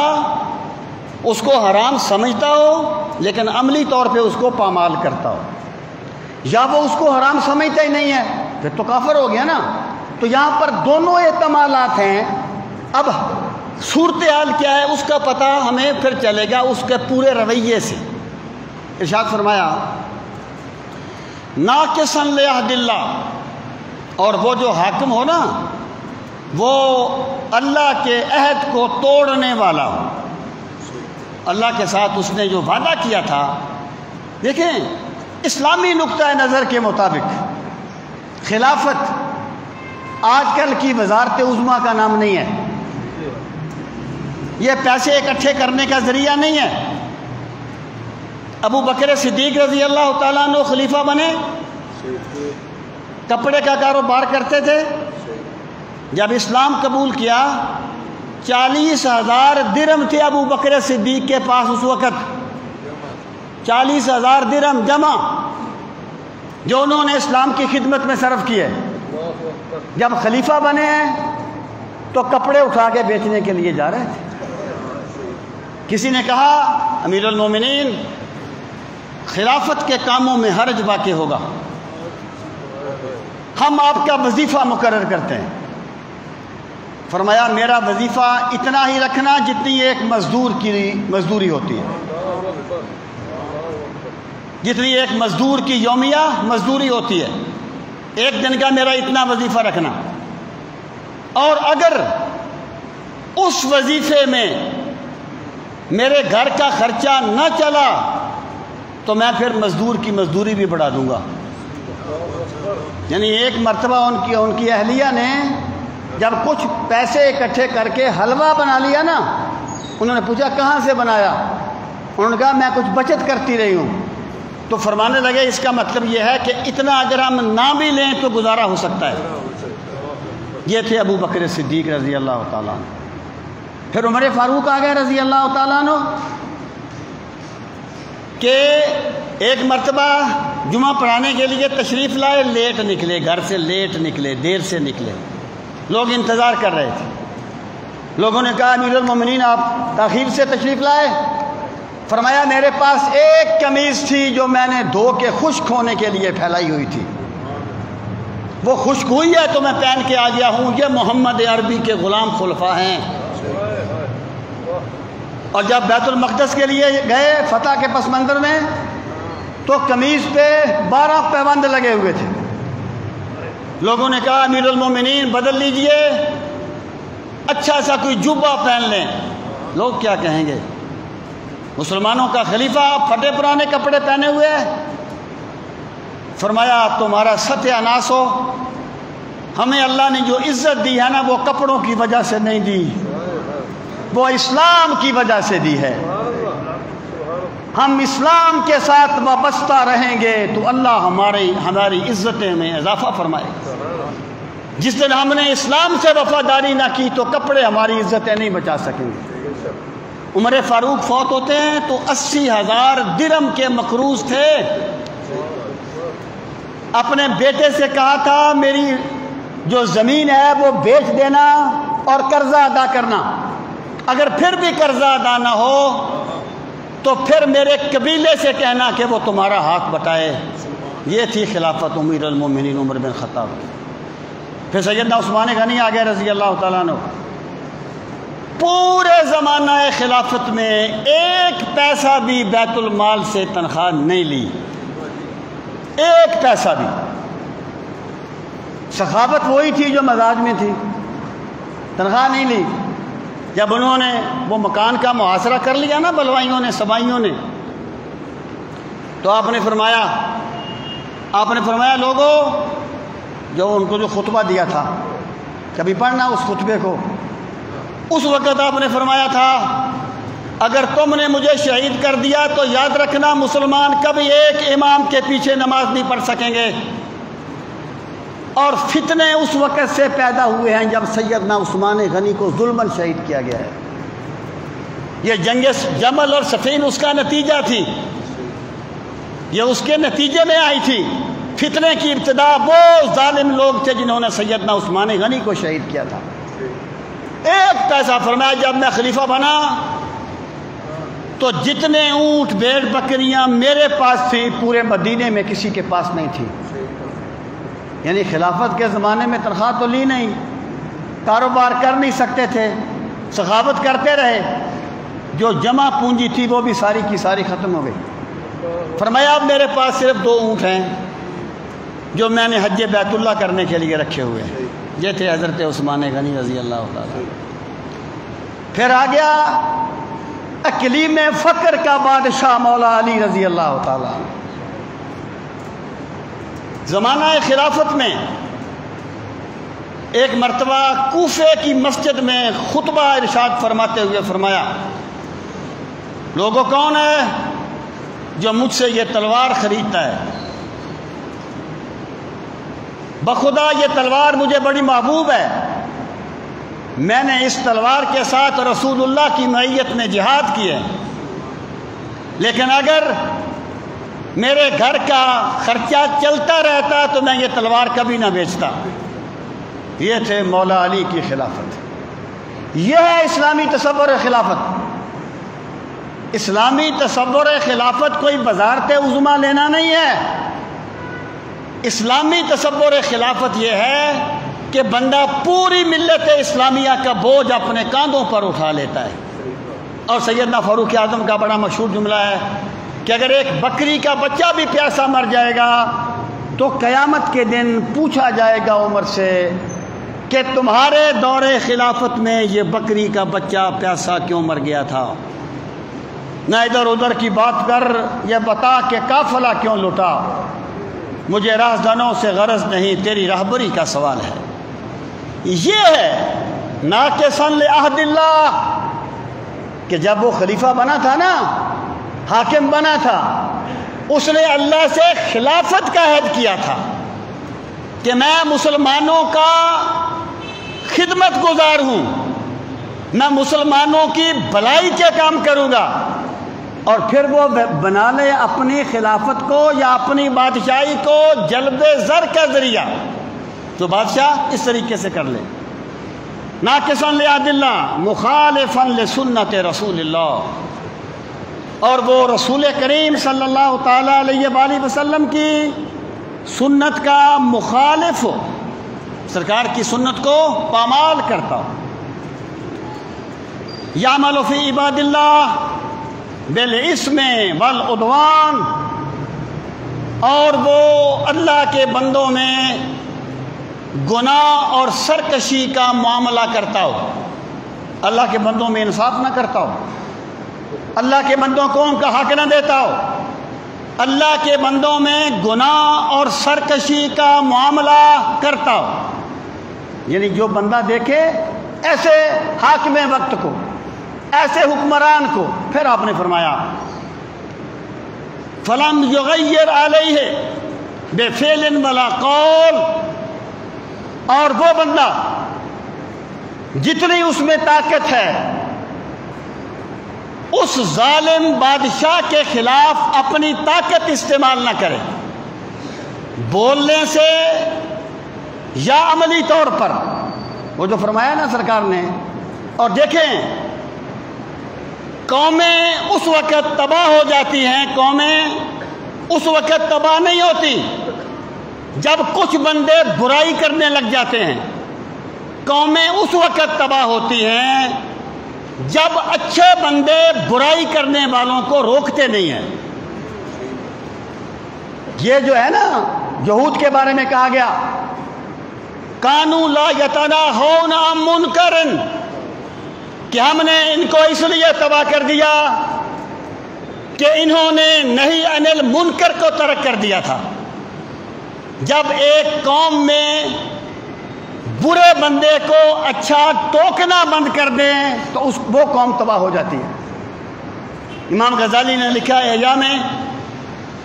S1: اس کو حرام سمجھتا ہو لیکن عملی طور پہ اس کو پامال کرتا ہو، یا وہ اس کو حرام سمجھتا ہی نہیں ہے، پھر تو کافر ہو گیا نا. تو یہاں پر دونوں احتمالات ہیں. اب صورتحال کیا ہے اس کا پتہ ہمیں پھر چلے گا اس کے پورے رویے سے. ارشاد فرمایا ناقصا لعہد اللہ، اور وہ جو حاکم ہو نا وہ اللہ کے عہد کو توڑنے والا ہو. اللہ کے ساتھ اس نے جو وعدہ کیا تھا. دیکھیں اسلامی نقطہ نظر کے مطابق خلافت آج کل کی وزارت عظمیٰ کا نام نہیں ہے، یہ پیسے اکٹھے کرنے کا ذریعہ نہیں ہے. ابو بکر صدیق رضی اللہ تعالیٰ عنہ خلیفہ بنے، کپڑے کا کاروبار کرتے تھے. جب اسلام قبول کیا 40,000 درہم تھے ابو بکر صدیق کے پاس اس وقت، 40,000 درہم جمع جو انہوں نے اسلام کی خدمت میں صرف کیے. جب خلیفہ بنے ہیں تو کپڑے اٹھا کے بیچنے کے لیے جا رہے تھے. کسی نے کہا امیر المومنین خلافت کے کاموں میں حرج واقع ہوگا، ہم آپ کا وظیفہ مقرر کرتے ہیں. فرمایا میرا وظیفہ اتنا ہی رکھنا جتنی ایک مزدور کی مزدوری ہوتی ہے، جتنی ایک مزدور کی یومیہ مزدوری ہوتی ہے، ایک دن کا میرا اتنا وظیفہ رکھنا. اور اگر اس وظیفے میں میرے گھر کا خرچہ نہ چلا تو میں پھر مزدور کی مزدوری بھی بڑھا دوں گا. یعنی ایک مرتبہ ان کی اہلیہ نے جب کچھ پیسے اکٹھے کر کے حلوہ بنا لیا نا، انہوں نے پوچھا کہاں سے بنایا؟ انہوں نے کہا میں کچھ بچت کرتی رہی ہوں. تو فرمانے لگے اس کا مطلب یہ ہے کہ اتنا اگر ہم نہ بھی لیں تو گزارا ہو سکتا ہے. یہ تھے ابو بکر صدیق رضی اللہ تعالیٰ عنہ. پھر عمر فاروق آ گئے رضی اللہ تعالیٰ عنہ کہ ایک مرتبہ جمعہ پڑھانے کے لیے تشریف لائے، لیٹ نکلے، گھر سے لیٹ نکلے، دیر سے نکلے. لوگ انتظار کر رہے تھے. لوگوں نے کہا امیر المومنین آپ تاخیر سے تشریف لائے. فرمایا میرے پاس ایک قمیض تھی جو میں نے دھو کے خشک ہونے کے لیے پھیلائی ہوئی تھی، وہ خشک ہوئی ہے تو میں پہن کے آ گیا ہوں. یہ محمد عربی کے غلام خلفاء ہیں. اور جب بیت المقدس کے لیے گئے فتح کے پس منظر میں تو قمیض پہ 12 پیوند لگے ہوئے تھے. لوگوں نے کہا امیر المومنین بدل لیجئے، اچھا سا کوئی جبہ پہن لیں. لوگ کیا کہیں گے؟ مسلمانوں کا خلیفہ پھٹے پرانے کپڑے پہنے ہوئے. فرمایا تمہارا ستیہ ناس ہو، ہمیں اللہ نے جو عزت دی ہے نا وہ کپڑوں کی وجہ سے نہیں دی، وہ اسلام کی وجہ سے دی ہے. ہم اسلام کے ساتھ وابستہ رہیں گے تو اللہ ہماری عزتیں میں اضافہ فرمائے. جس دن ہم نے اسلام سے وفاداری نہ کی تو کپڑے ہماری عزتیں نہیں بچا سکیں گے. عمر فاروق فوت ہوتے ہیں تو 80,000 درہم کے مقروض تھے. اپنے بیٹے سے کہا تھا میری جو زمین ہے وہ بیچ دینا اور قرضہ ادا کرنا، اگر پھر بھی قرضہ ادا نہ ہو تو پھر میرے قبیلے سے کہنا کہ وہ تمہارا حق بٹائے. یہ تھی خلافت امیر المومنین عمر بن خطاب. پھر سیدنا عثمان غنی آ گئے رضی اللہ تعالیٰ عنہ. پورے زمانہ خلافت میں ایک پیسہ بھی بیت المال سے تنخواہ نہیں لی، ایک پیسہ بھی. سخاوت وہی تھی جو مزاج میں تھی، تنخواہ نہیں لی.
S2: جب انہوں نے وہ مکان کا محاصرہ کر لیا نا بلوائیوں نے سبائیوں نے، تو آپ نے فرمایا لوگوں، جو ان کو جو خطبہ دیا تھا، کبھی پڑھنا اس خطبے کو، اس وقت آپ نے فرمایا تھا اگر تم نے مجھے شہید کر دیا تو یاد رکھنا مسلمان کبھی ایک امام کے پیچھے نماز نہیں پڑھ سکیں گے، اور فتنے اس وقت سے پیدا ہوئے ہیں جب سیدنا عثمان غنی کو ظلماً شہید کیا گیا ہے۔ یہ جنگ جمل اور صفین اس کا نتیجہ تھی، یہ اس کے نتیجے میں آئی تھی۔ فتنے کی ابتدا وہ ظالم لوگ تھے جنہوں نے سیدنا عثمان غنی کو شہید کیا تھا۔ ایک پیسہ فرمایا جب میں خلیفہ بنا تو جتنے اونٹ بھیڑ بکریاں میرے پاس تھی پورے مدینے میں کسی کے پاس نہیں تھی۔ یعنی خلافت کے زمانے میں تنخواہ تو لی نہیں، کاروبار کر نہیں سکتے تھے، سخاوت کرتے رہے، جو جمع پونجی تھی وہ بھی ساری کی ساری ختم ہو گئی۔ فرمایا اب میرے پاس صرف 2 اونٹ ہیں جو میں نے حج بیت اللہ کرنے کے لیے رکھے ہوئے ہیں۔ یہ تھے حضرت عثمان غنی رضی اللہ تعالیٰ۔ پھر آ گیا اقلیم فقر کا بادشاہ مولا علی رضی اللہ تعالیٰ۔ زمانہ خلافت میں ایک مرتبہ کوفے کی مسجد میں خطبہ ارشاد فرماتے ہوئے فرمایا لوگوں کون ہے جو مجھ سے یہ تلوار خریدتا ہے؟ بخدا یہ تلوار مجھے بڑی محبوب ہے، میں نے اس تلوار کے ساتھ رسول اللہ کی معیت میں جہاد کی ہے، لیکن اگر میرے گھر کا خرچہ چلتا رہتا تو میں یہ تلوار کبھی نہ بیچتا۔ یہ تھے مولا علی کی خلافت۔ یہ ہے اسلامی تصور خلافت۔ اسلامی تصور خلافت کوئی وزارت عظمیٰ لینا نہیں ہے۔ اسلامی تصور خلافت یہ ہے کہ بندہ پوری ملت اسلامیہ کا بوجھ اپنے کاندھوں پر اٹھا لیتا ہے۔ اور سیدنا فاروق اعظم کا بڑا مشہور جملہ ہے کہ اگر ایک بکری کا بچہ بھی پیاسا مر جائے گا تو قیامت کے دن پوچھا جائے گا عمر سے کہ تمہارے دور خلافت میں یہ بکری کا بچہ پیاسا کیوں مر گیا تھا؟ نہ ادھر ادھر کی بات کر، یہ بتا کہ قافلہ کیوں لٹا؟ مجھے رہزنوں سے غرض نہیں، تیری رہبری کا سوال ہے۔ یہ ہے ناقصاً لعہد اللہ کہ جب وہ خلیفہ بنا تھا نا، حاکم بنا تھا، اس نے اللہ سے خلافت کا عہد کیا تھا کہ میں مسلمانوں کا خدمت گزار ہوں، میں مسلمانوں کی بھلائی کے کام کروں گا۔ اور پھر وہ بنا لے اپنی خلافت کو یا اپنی بادشاہی کو جلب زر کا ذریعہ، تو بادشاہ اس طریقے سے کر لے۔ ناقصاً لعہد اللہ مخالفاً لسنت رسول اللہ، اور وہ رسول کریم صلی اللہ تعالیٰ علیہ وآلہ وسلم کی سنت کا مخالف ہو، سرکار کی سنت کو پامال کرتا ہو۔ یعمل فی عباد اللہ بالاسم والعدوان، اور وہ اللہ کے بندوں میں گناہ اور سرکشی کا معاملہ کرتا ہو، اللہ کے بندوں میں انصاف نہ کرتا ہو، اللہ کے بندوں کو ان کا حق نہ دیتا ہو، اللہ کے بندوں میں گناہ اور سرکشی کا معاملہ کرتا ہو۔ یعنی جو بندہ دیکھے ایسے حاکم وقت کو، ایسے حکمران کو، پھر آپ نے فرمایا فَلَمْ يُغَيِّرْ عَلَيْهِ بِفِعْلٍ وَلَا قَوْلٍ، اور وہ بندہ جتنی اس میں طاقت ہے اس ظالم بادشاہ کے خلاف اپنی طاقت استعمال نہ کرے، بولنے سے یا عملی طور پر، وہ جو فرمایا نا سرکار نے۔ اور دیکھیں قومیں اس وقت تباہ ہو جاتی ہیں، قومیں اس وقت تباہ نہیں ہوتی جب کچھ بندے برائی کرنے لگ جاتے ہیں، قومیں اس وقت تباہ ہوتی ہیں جب اچھے بندے برائی کرنے والوں کو روکتے نہیں ہیں۔ یہ جو ہے نا یہود کے بارے میں کہا گیا کانوا لا یتناہون عن منکر کہ ہم نے ان کو اس لیے تباہ کر دیا کہ انہوں نے نہی عن المنکر کو ترک کر دیا تھا۔ جب ایک قوم میں برے بندے کو اچھا ٹوکنا بند کر دیں تو وہ قوم تباہ ہو جاتی ہے۔ امام غزالی نے لکھا ہے احیاء میں،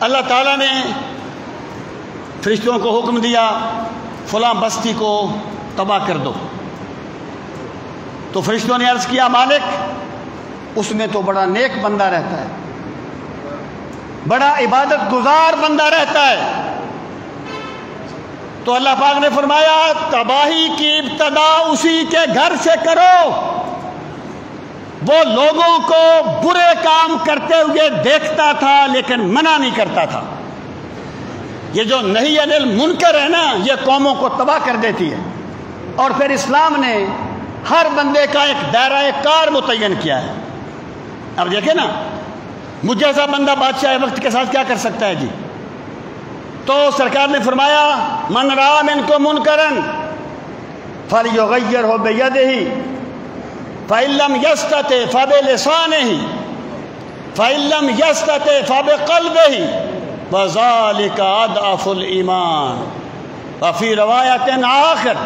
S2: اللہ تعالیٰ نے فرشتوں کو حکم دیا فلاں بستی کو تباہ کر دو، تو فرشتوں نے عرض کیا مالک اس میں تو بڑا نیک بندہ رہتا ہے، بڑا عبادت گزار بندہ رہتا ہے۔ تو اللہ پاک نے فرمایا تباہی کی ابتدا اسی کے گھر سے کرو، وہ لوگوں کو برے کام کرتے ہوئے دیکھتا تھا لیکن منع نہیں کرتا تھا۔ یہ جو نہی عن المنکر ہے نا، یہ قوموں کو تباہ کر دیتی ہے۔ اور پھر اسلام نے ہر بندے کا ایک دائرہ کار متعین کیا ہے۔ اب دیکھیں نا، مجھ جیسا بندہ بادشاہ وقت کے ساتھ کیا کر سکتا ہے جی؟ تو سرکار نے فرمایا من رأى منکم منکرا فلیغیرہ بیدہ فإن لم یستطع فبلسانہ فإن لم یستطع فبقلبہ وذلک اضعف الایمان وفی روایت آخر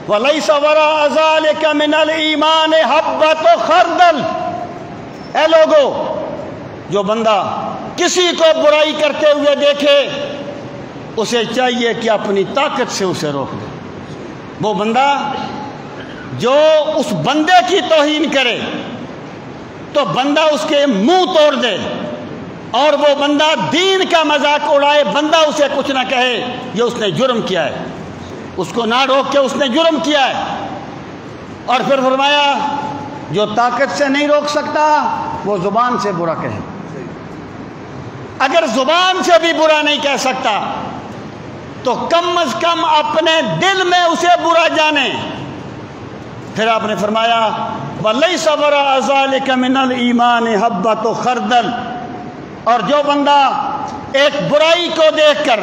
S2: ولیس وراء ذلک من الایمان حبۃ خردل۔ اے لوگو، جو بندہ کسی کو برائی کرتے ہوئے دیکھے اسے چاہیے کہ اپنی طاقت سے اسے روک دے۔ وہ بندہ جو اس بندے کی توہین کرے تو بندہ اس کے منہ توڑ دے، اور وہ بندہ دین کا مذاق اڑائے، بندہ اسے کچھ نہ کہے، یہ اس نے جرم کیا ہے، اس کو نہ روک کے اس نے جرم کیا ہے۔ اور پھر فرمایا جو طاقت سے نہیں روک سکتا وہ زبان سے برا کہے۔ اگر زبان سے بھی برا نہیں کہہ سکتا تو کم از کم اپنے دل میں اسے برا جانے۔ پھر آپ نے فرمایا وَلَيْسَ وَرَاءَ ذَلِكَ مِنَ الْإِيمَانِ حَبَّةُ خَرْدَلٍ، اور جو بندہ ایک برائی کو دیکھ کر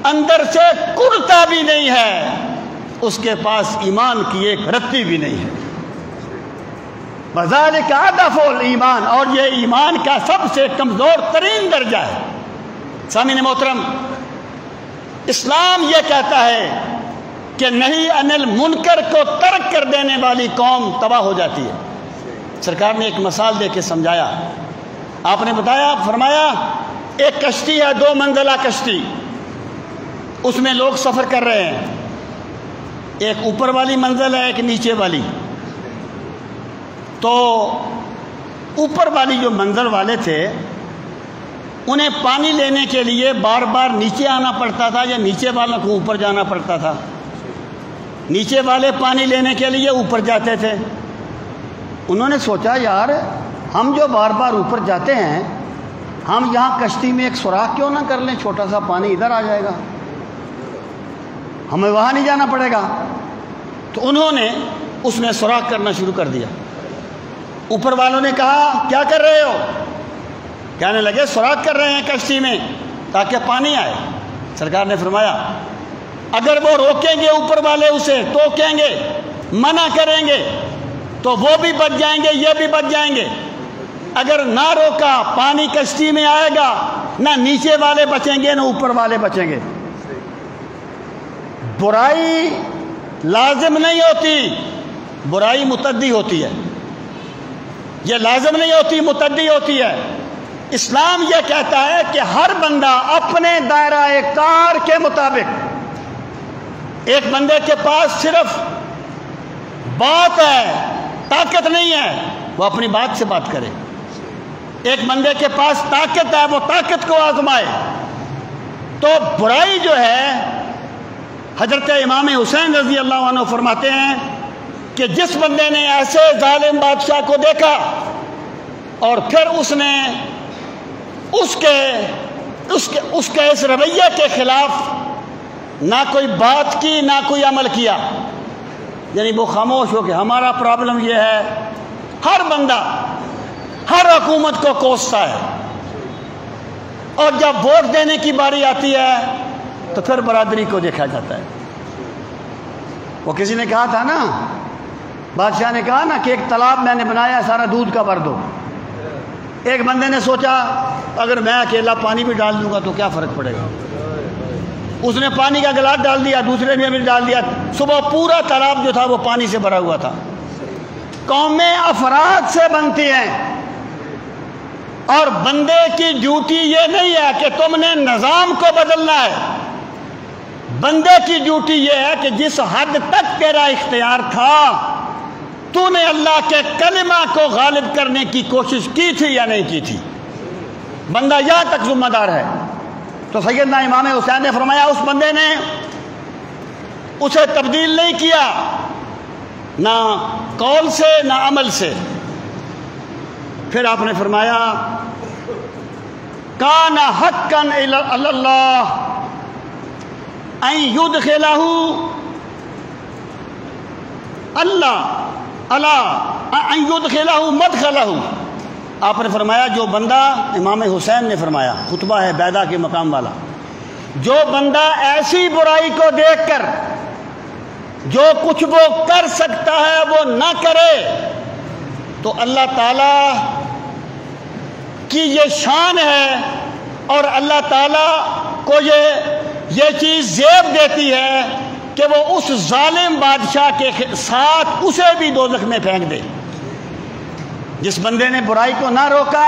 S2: اندر سے کڑتا بھی نہیں ہے، اس کے پاس ایمان کی ایک رتی بھی نہیں ہے۔ وَذَلِكَ أَضْعَفُ الْإِيمَانِ، اور یہ ایمان کا سب سے کمزور ترین درجہ ہے۔ سامعین محترم، اسلام یہ کہتا ہے کہ نہی عن المنکر کو ترک کر دینے والی قوم تباہ ہو جاتی ہے۔ سرکار نے ایک مثال دے کے سمجھایا۔ آپ نے بتایا، فرمایا ایک کشتی ہے، 2 منزلہ کشتی، اس میں لوگ سفر کر رہے ہیں، ایک اوپر والی منزل ہے، ایک نیچے والی۔ تو اوپر والی جو منزل والے تھے انہیں پانی لینے کے لیے بار بار نیچے آنا پڑتا تھا یا نیچے والوں کو اوپر جانا پڑتا تھا؟ نیچے والے پانی لینے کے لیے اوپر جاتے تھے۔ انہوں نے سوچا یار ہم جو بار بار اوپر جاتے ہیں، ہم یہاں کشتی میں ایک سوراخ کیوں نہ کر لیں، چھوٹا سا پانی ادھر آ جائے گا، ہمیں وہاں نہیں جانا پڑے گا۔ تو انہوں نے اس میں سوراخ کرنا شروع کر دیا۔ اوپر والوں نے کہا کیا کر رہے ہو؟ کہنے لگے سوراخ کر رہے ہیں کشتی میں تاکہ پانی آئے۔ سرکار نے فرمایا اگر وہ روکیں گے اوپر والے اسے، ٹوکیں گے، منع کریں گے تو وہ بھی بچ جائیں گے، یہ بھی بچ جائیں گے۔ اگر نہ روکا پانی کشتی میں آئے گا، نہ نیچے والے بچیں گے نہ اوپر والے بچیں گے۔ برائی لازم نہیں ہوتی، برائی متعدی ہوتی ہے۔ یہ لازم نہیں ہوتی، متعدی ہوتی ہے۔ اسلام یہ کہتا ہے کہ ہر بندہ اپنے دائرہ کار کے مطابق، ایک بندے کے پاس صرف بات ہے، طاقت نہیں ہے، وہ اپنی بات سے بات کرے۔ ایک بندے کے پاس طاقت ہے، وہ طاقت کو آزمائے۔ تو برائی جو ہے، حضرت امام حسین رضی اللہ عنہ فرماتے ہیں کہ جس بندے نے ایسے ظالم بادشاہ کو دیکھا اور پھر اس نے اس کے اس رویے کے خلاف نہ کوئی بات کی نہ کوئی عمل کیا، یعنی وہ خاموش ہو کہ ہمارا پرابلم یہ ہے۔ ہر بندہ ہر حکومت کو کوستا ہے، اور جب ووٹ دینے کی باری آتی ہے تو پھر برادری کو دیکھا جاتا ہے۔ وہ کسی نے کہا تھا نا بادشاہ نے کہا نا کہ ایک تالاب میں نے بنایا سارا دودھ کا بھر دو. ایک بندے نے سوچا اگر میں اکیلا پانی بھی ڈال دوں گا تو کیا فرق پڑے گا. اس نے پانی کا گلاس ڈال دیا, دوسرے نے بھی ڈال دیا. صبح پورا تالاب جو تھا وہ پانی سے بھرا ہوا تھا. قومیں افراد سے بنتی ہیں اور بندے کی ڈیوٹی یہ نہیں ہے کہ تم نے نظام کو بدلنا ہے. بندے کی ڈیوٹی یہ ہے کہ جس حد تک تیرا اختیار تھا تو نے اللہ کے کلمہ کو غالب کرنے کی کوشش کی تھی یا نہیں کی تھی. بندہ یہاں تک ذمہ دار ہے. تو سیدنا امام حسین نے فرمایا اس بندے نے اسے تبدیل نہیں کیا, نہ قول سے نہ عمل سے. پھر آپ نے فرمایا کان حقا علی اللہ ان یدخلہ ان یدخلہ مدخلہ. آپ نے فرمایا جو بندہ, امام حسین نے فرمایا, خطبہ ہے بیدہ کے مقام والا, جو بندہ ایسی برائی کو دیکھ کر جو کچھ وہ کر سکتا ہے وہ نہ کرے تو اللہ تعالیٰ کی یہ شان ہے اور اللہ تعالیٰ کو یہ چیز زیب دیتی ہے کہ وہ اس ظالم بادشاہ کے ساتھ اسے بھی دوزخ میں پھینک دے. جس بندے نے برائی کو نہ روکا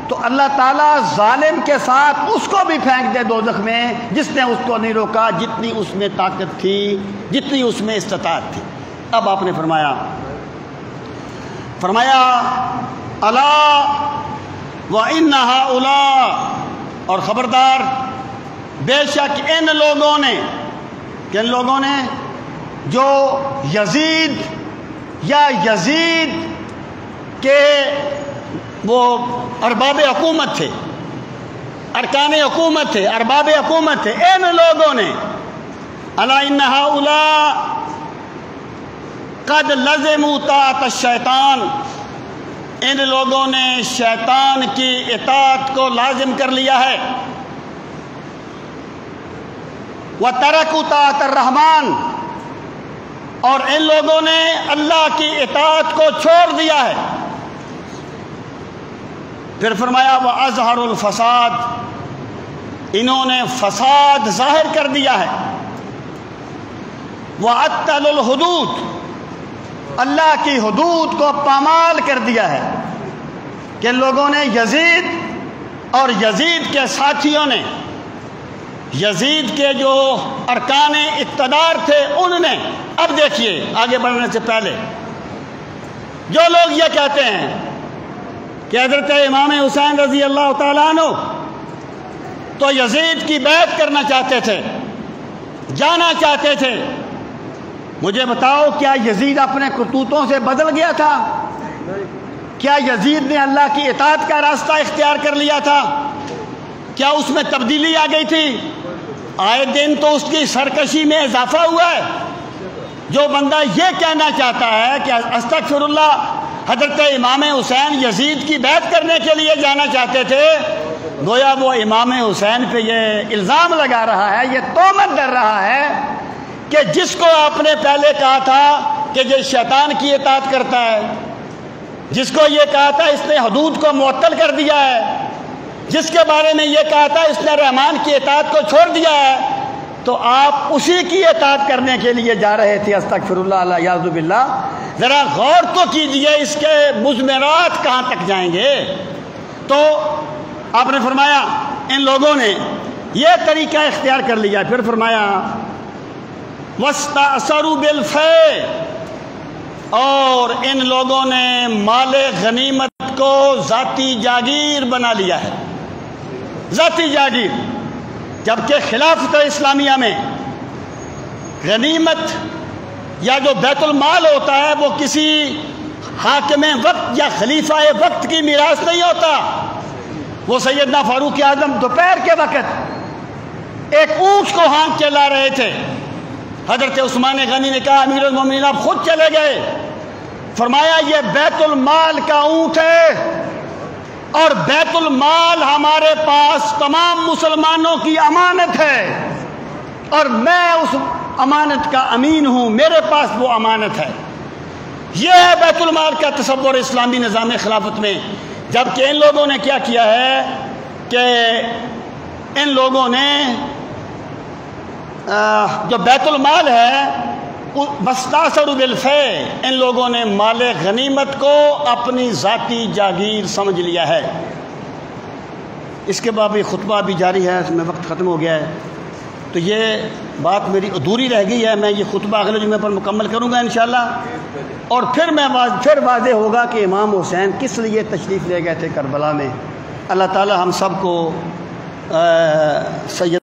S2: تو اللہ تعالیٰ ظالم کے ساتھ اس کو بھی پھینک دے دوزخ میں, جس نے اس کو نہیں روکا, جتنی اس میں طاقت تھی, جتنی اس میں استطاعت تھی. اب آپ نے فرمایا الا وان ہؤلاء, اور خبردار بے شک ان لوگوں نے جو یزید کے وہ ارباب حکومت تھے, ارکان حکومت تھے, ارباب حکومت تھے, ان لوگوں نے الا ان ہؤلاء قد لزموا طاعت الشیطان, ان لوگوں نے شیطان کی اطاعت کو لازم کر لیا ہے. وترکوا طاعت الرحمن, اور ان لوگوں نے اللہ کی اطاعت کو چھوڑ دیا ہے. پھر فرمایا وَأَظْهَرُ الْفَسَادِ, انہوں نے فساد ظاہر کر دیا ہے. وَأَطَّلُوا الْحُدُودِ, اللہ کی حدود کو پامال کر دیا ہے. کہ لوگوں نے یزید اور یزید کے ساتھیوں نے, یزید کے جو ارکان اقتدار تھے ان نے, اب دیکھیے آگے بڑھنے سے پہلے جو لوگ یہ کہتے ہیں کہ حضرت امام حسین رضی اللہ تعالیٰ عنہ تو یزید کی بیعت کرنا چاہتے تھے, جانا چاہتے تھے, مجھے بتاؤ کیا یزید اپنے کرتوتوں سے بدل گیا تھا؟ کیا یزید نے اللہ کی اطاعت کا راستہ اختیار کر لیا تھا؟ کیا اس میں تبدیلی آ گئی تھی؟ آئے دن تو اس کی سرکشی میں اضافہ ہوا ہے. جو بندہ یہ کہنا چاہتا ہے کہ استغفر اللہ, حضرت امام حسین یزید کی بیعت کرنے کے لیے جانا چاہتے تھے, گویا وہ امام حسین پہ یہ الزام لگا رہا ہے, یہ تہمت ڈر رہا ہے کہ جس کو آپ نے پہلے کہا تھا کہ یہ شیطان کی اطاعت کرتا ہے, جس کو یہ کہا تھا اس نے حدود کو معطل کر دیا ہے, جس کے بارے میں یہ کہا تھا اس نے رحمان کی اطاعت کو چھوڑ دیا ہے, تو آپ اسی کی اطاعت کرنے کے لیے جا رہے تھے. استغفر اللہ الیاذ باللہ. ذرا غور تو کیجئے اس کے مضمرات کہاں تک جائیں گے. تو آپ نے فرمایا ان لوگوں نے یہ طریقہ اختیار کر لیا. پھر فرمایا وَاسْتَأْثَرُوا بِالْفَيْءِ, اور ان لوگوں نے مال غنیمت کو ذاتی جاگیر بنا لیا ہے. ذاتی جاگیر, جبکہ خلافت اسلامیہ میں غنیمت یا جو بیت المال ہوتا ہے وہ کسی حاکم وقت یا خلیفہ وقت کی میراث نہیں ہوتا. وہ سیدنا فاروق اعظم دوپہر کے وقت ایک اونٹ کو ہانک کے لا رہے تھے. حضرت عثمان غنی نے کہا امیر المومنین آپ خود چلے گئے. فرمایا یہ بیت المال کا اونٹ ہے اور بیت المال ہمارے پاس تمام مسلمانوں کی امانت ہے اور میں اس امانت کا امین ہوں, میرے پاس وہ امانت ہے. یہ ہے بیت المال کا تصور اسلامی نظام خلافت میں. جبکہ ان لوگوں نے کیا کیا ہے کہ ان لوگوں نے جو بیت المال ہے وَاسْتَأْثَرُوا بِالْفَيْءِ، ان لوگوں نے مال غنیمت کو اپنی ذاتی جاگیر سمجھ لیا ہے. اس کے بعد بھی خطبہ بھی جاری ہے، اس میں وقت ختم ہو گیا ہے، تو یہ بات میری ادھوری رہ گئی ہے. میں یہ خطبہ اگلے جمعے پر مکمل کروں گا انشاءاللہ، اور پھر واضح ہوگا کہ امام حسین کس لیے تشریف لے گئے تھے کربلا میں. اللہ تعالی ہم سب کو سید